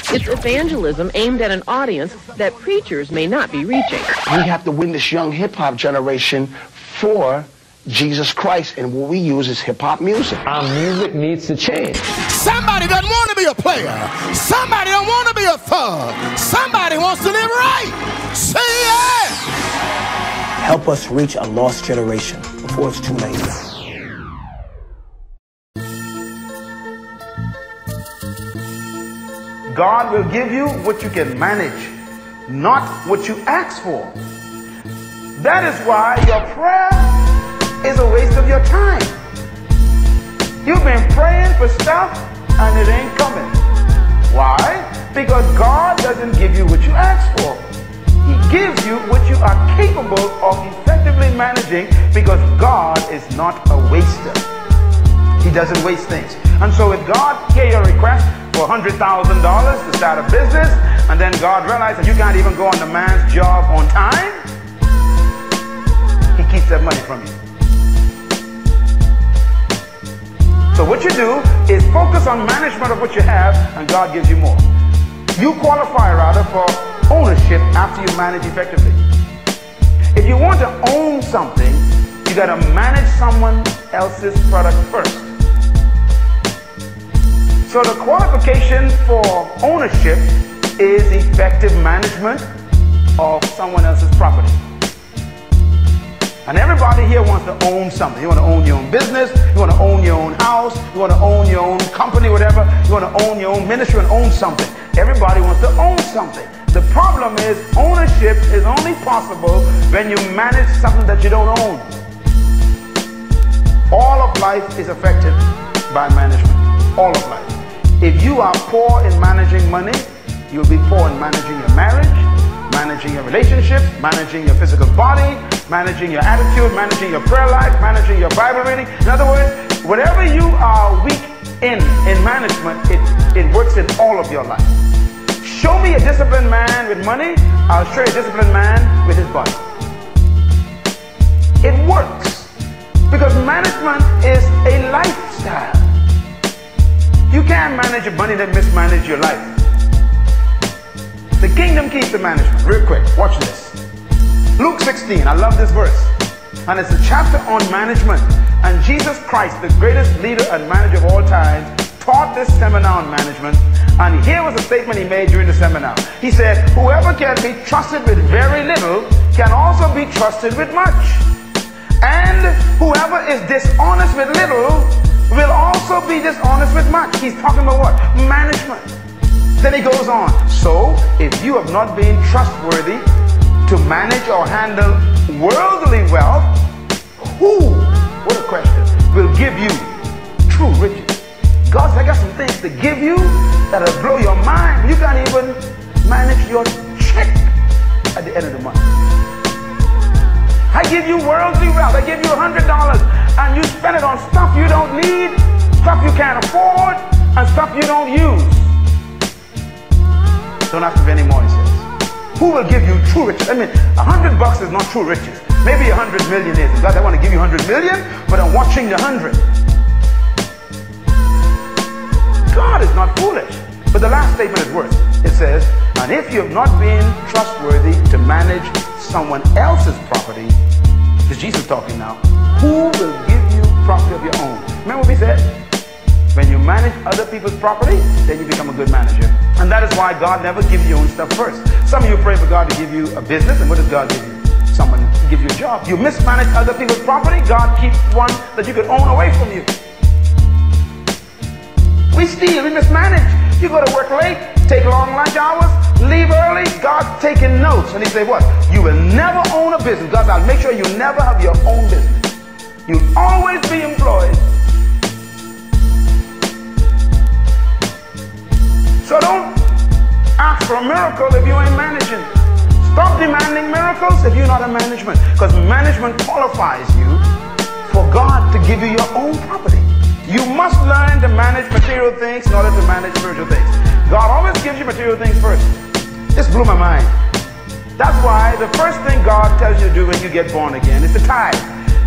It's evangelism aimed at an audience that preachers may not be reaching. We have to win this young hip-hop generation for Jesus Christ, and what we use is hip-hop music. Our music needs to change. Somebody doesn't want to be a player. Somebody don't want to be a thug. Somebody wants to live right. Say yeah! Help us reach a lost generation before it's too late. God will give you what you can manage, not what you ask for. That is why your prayer is a waste of your time. You've been praying for stuff and it ain't coming. Why? Because God doesn't give you what you ask for. He gives you what you are capable of effectively managing, because God is not a waster. He doesn't waste things. And so if God hears your request for $100,000 to start a business, and then God realizes that you can't even go on the man's job on time, He keeps that money from you. So what you do is focus on management of what you have, and God gives you more. You qualify rather for ownership after you manage effectively. If you want to own something, you got to manage someone else's product first. So the qualification for ownership is effective management of someone else's property. And everybody here wants to own something. You want to own your own business, you want to own your own house, you want to own your own company, whatever. You want to own your own ministry and own something. Everybody wants to own something. The problem is ownership is only possible when you manage something that you don't own. All of life is affected by management. All of life. If you are poor in managing money, you'll be poor in managing your marriage, managing your relationships, managing your physical body, managing your attitude, managing your prayer life, managing your Bible reading. In other words, whatever you are weak in management, it works in all of your life. Show me a disciplined man with money, I'll show you a disciplined man with his body. It works because management is a lifestyle. You can't manage your money and mismanage your life. The kingdom keeps the management. Real quick, watch this. Luke 16, I love this verse. And it's a chapter on management. And Jesus Christ, the greatest leader and manager of all time, taught this seminar on management. And here was a statement he made during the seminar. He said, whoever can be trusted with very little can also be trusted with much. And whoever is dishonest with little will also be dishonest with much. He's talking about what? Management. Then he goes on. So, if you have not been trustworthy to manage or handle worldly wealth, who, what a question, will give you true riches? God said, I got some things to give you that'll blow your mind. You can't even manage your check at the end of the month. I give you worldly wealth. I give you $100 and you spend it on stuff you don't need, stuff you can't afford, and stuff you don't use. Don't ask me anymore, he says. Who will give you true riches? I mean, $100 is not true riches. Maybe 100 million is. God, I want to give you 100 million, but I'm watching the 100. God is not foolish. But the last statement is worse. It says, and if you have not been trustworthy to manage someone else's property, is Jesus talking now, who will give you property of your own? Remember what we said? When you manage other people's property, then you become a good manager. And that is why God never gives you your own stuff first. Some of you pray for God to give you a business, and what does God give you? Someone to give you a job. You mismanage other people's property, God keeps one that you could own away from you. We steal, we mismanage. You go to work late, take long lunch hours, leave early, God's taking notes. And he say what? You will never own a business. God, I'll make sure you never have your own business. You'll always be employed. So don't ask for a miracle if you ain't managing. Stop demanding miracles if you're not in management. Because management qualifies you for God to give you your own property. You must learn to manage material things in order to manage spiritual things. God always gives you material things first. This blew my mind. That's why the first thing God tells you to do when you get born again is to tithe.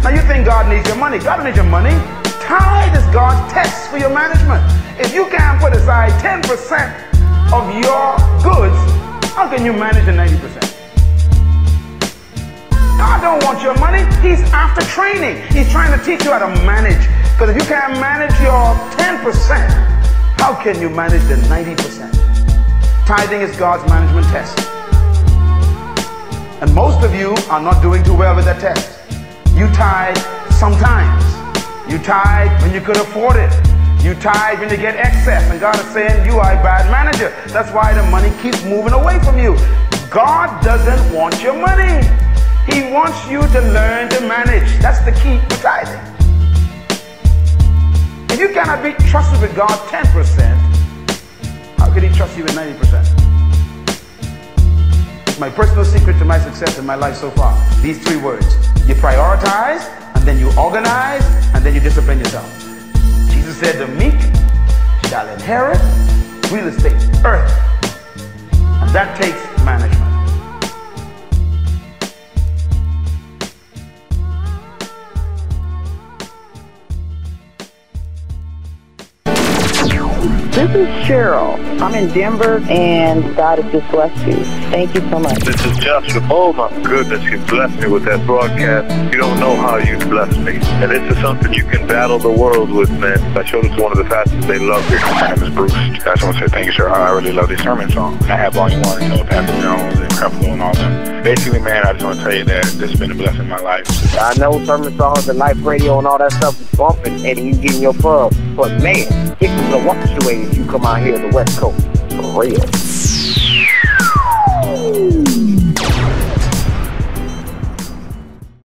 Now you think God needs your money. God needs your money. Tithe is God's test for your management. If you can't put aside 10% of your goods, how can you manage the 90%? God don't want your money. He's after training. He's trying to teach you how to manage. Because if you can't manage your 10%, how can you manage the 90%? Tithing is God's management test. And most of you are not doing too well with that test. You tithe sometimes. You tithe when you could afford it. You tithe when you get excess. And God is saying you are a bad manager. That's why the money keeps moving away from you. God doesn't want your money. He wants you to learn to manage. That's the key to tithing. If you cannot be trusted with God 10%, how can He trust you with 90%? It's my personal secret to my success in my life so far. These 3 words. You prioritize, and then you organize, and then you discipline yourself. Jesus said the meek shall inherit real estate, earth. And that takes management. This is Cheryl. I'm in Denver, and God has just blessed you. Thank you so much. This is Joshua. Oh, my goodness, you blessed me with that broadcast. You don't know how you blessed me. And this is something you can battle the world with, man. I showed it to one of the pastors. They love it. My name is Bruce. I just want to say thank you, sir. I really love these sermon songs. I have Volume 1, Pastor Jones and Creflo and all them. Basically, man, I just want to tell you that this has been a blessing in my life. I know sermon songs and life radio and all that stuff is bumping, and you getting your pub. But, man, it was a wash away if you come out here to the West Coast. For real.